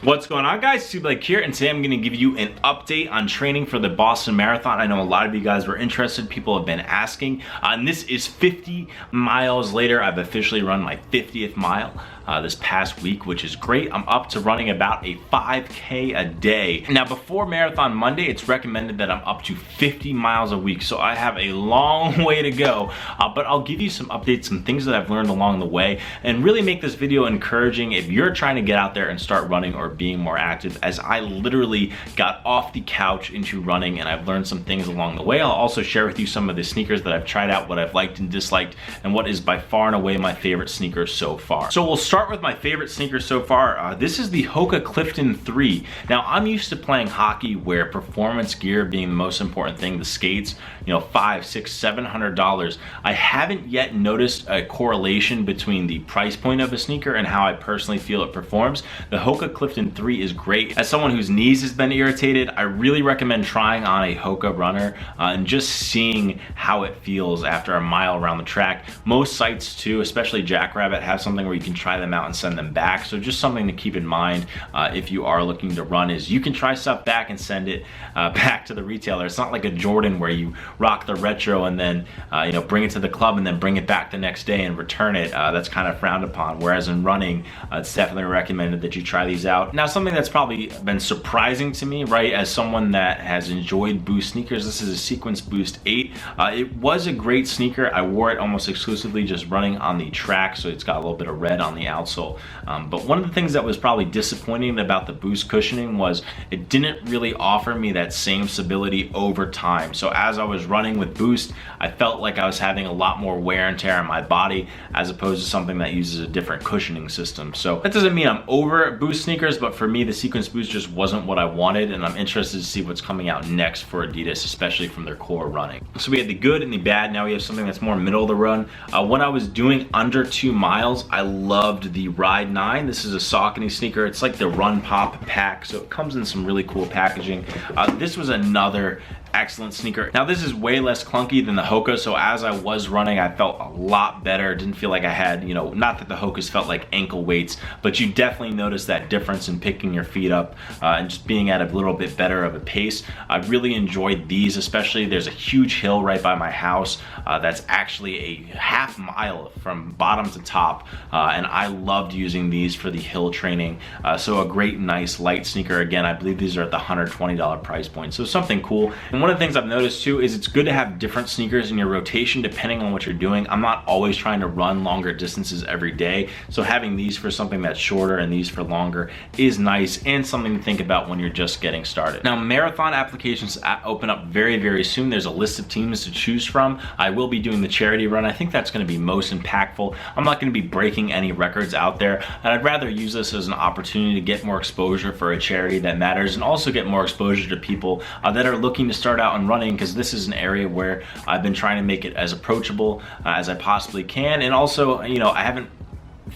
What's going on, guys? Blake here, and today I'm going to give you an update on training for the Boston Marathon. I know a lot of you guys were interested. People have been asking. And this is 50 miles later. I've officially run my 50th mile this past week, which is great. I'm up to running about a 5K a day. Now, before Marathon Monday, it's recommended that I'm up to 50 miles a week. So I have a long way to go, but I'll give you some updates, some things that I've learned along the way, and really make this video encouraging if you're trying to get out there and start running or being more active, as I literally got off the couch into running and I've learned some things along the way. I'll also share with you some of the sneakers that I've tried out, what I've liked and disliked, and what is by far and away my favorite sneaker so far. So we'll start with my favorite sneaker so far. This is the Hoka Clifton 3. Now, I'm used to playing hockey where performance gear being the most important thing, the skates, you know, $500, $600, $700. I haven't yet noticed a correlation between the price point of a sneaker and how I personally feel it performs. The Hoka Clifton 3 is great. As someone whose knees has been irritated, I really recommend trying on a Hoka runner and just seeing how it feels after a mile around the track. Most sites too, especially Jackrabbit, have something where you can try them out and send them back. So just something to keep in mind if you are looking to run is you can try stuff back and send it back to the retailer. It's not like a Jordan where you rock the retro and then you know, bring it to the club and then bring it back the next day and return it. That's kind of frowned upon. Whereas in running, it's definitely recommended that you try these out. Now, something that's probably been surprising to me, right, as someone that has enjoyed Boost sneakers, this is a Sequence Boost 8. It was a great sneaker. I wore it almost exclusively just running on the track, so it's got a little bit of red on the outsole. But one of the things that was probably disappointing about the Boost cushioning was it didn't really offer me that same stability over time. So as I was running with Boost, I felt like I was having a lot more wear and tear on my body as opposed to something that uses a different cushioning system. So that doesn't mean I'm over Boost sneakers, but for me, the Sequence Boost just wasn't what I wanted, and I'm interested to see what's coming out next for Adidas, especially from their core running. So we had the good and the bad. Now we have something that's more middle of the run. When I was doing under 2 miles, I loved the Ride 9. This is a Saucony sneaker. It's like the Run Pop pack, so it comes in some really cool packaging. This was another excellent sneaker. Now, this is way less clunky than the Hoka, so as I was running, I felt a lot better. Didn't feel like I had, you know, not that the Hokas felt like ankle weights, but you definitely notice that difference in picking your feet up and just being at a little bit better of a pace. I really enjoyed these, especially there's a huge hill right by my house that's actually a half mile from bottom to top, and I loved using these for the hill training. So a great, nice, light sneaker. Again, I believe these are at the $120 price point, so something cool. And one of the things I've noticed too is it's good to have different sneakers in your rotation depending on what you're doing. I'm not always trying to run longer distances every day, so having these for something that's shorter and these for longer is nice and something to think about when you're just getting started. Now, marathon applications open up very, very soon. There's a list of teams to choose from. I will be doing the charity run. I think that's going to be most impactful. I'm not going to be breaking any records out there, and I'd rather use this as an opportunity to get more exposure for a charity that matters and also get more exposure to people that are looking to start out and running, because this is an area where I've been trying to make it as approachable as I possibly can, and also, you know, I haven't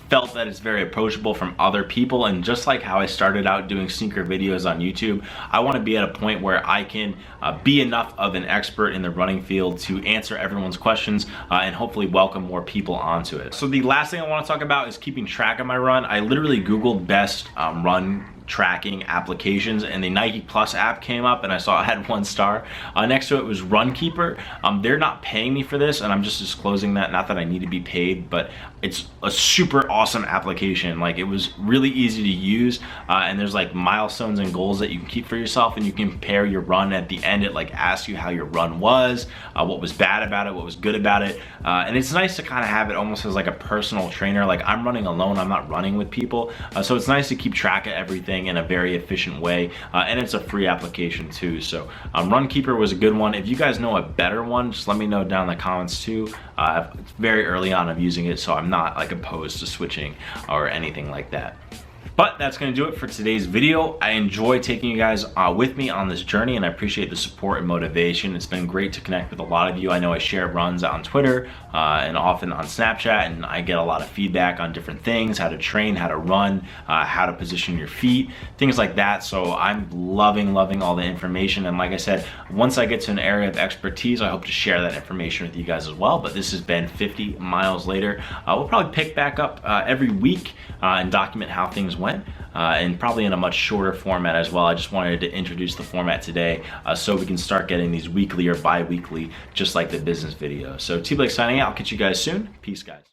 felt that it's very approachable from other people. And just like how I started out doing sneaker videos on YouTube, I want to be at a point where I can be enough of an expert in the running field to answer everyone's questions and hopefully welcome more people onto it. So the last thing I want to talk about is keeping track of my run. I literally Googled best run tracking applications, and the Nike Plus app came up, and I saw it had 1 star. Next to it was RunKeeper. They're not paying me for this, and I'm just disclosing that, not that I need to be paid, but it's a super awesome application. Like, it was really easy to use, and there's like milestones and goals that you can keep for yourself, and you can compare your run. At the end, it like asks you how your run was, what was bad about it, what was good about it, and it's nice to kind of have it almost as like a personal trainer. Like, I'm running alone, I'm not running with people, so it's nice to keep track of everything in a very efficient way, and it's a free application too. So RunKeeper was a good one. If you guys know a better one, just let me know down in the comments too. It's very early on of using it, so I'm not like opposed to switching or anything like that. But that's going to do it for today's video. I enjoy taking you guys with me on this journey, and I appreciate the support and motivation. It's been great to connect with a lot of you. I know I share runs on Twitter and often on Snapchat, and I get a lot of feedback on different things, how to train, how to run, how to position your feet, things like that. So I'm loving all the information. And like I said, once I get to an area of expertise, I hope to share that information with you guys as well. But this has been 50 miles later. We'll probably pick back up every week and document how things went. went, and probably in a much shorter format as well. I just wanted to introduce the format today so we can start getting these weekly or bi-weekly, just like the business video. So T-Blake signing out. I'll catch you guys soon. Peace, guys.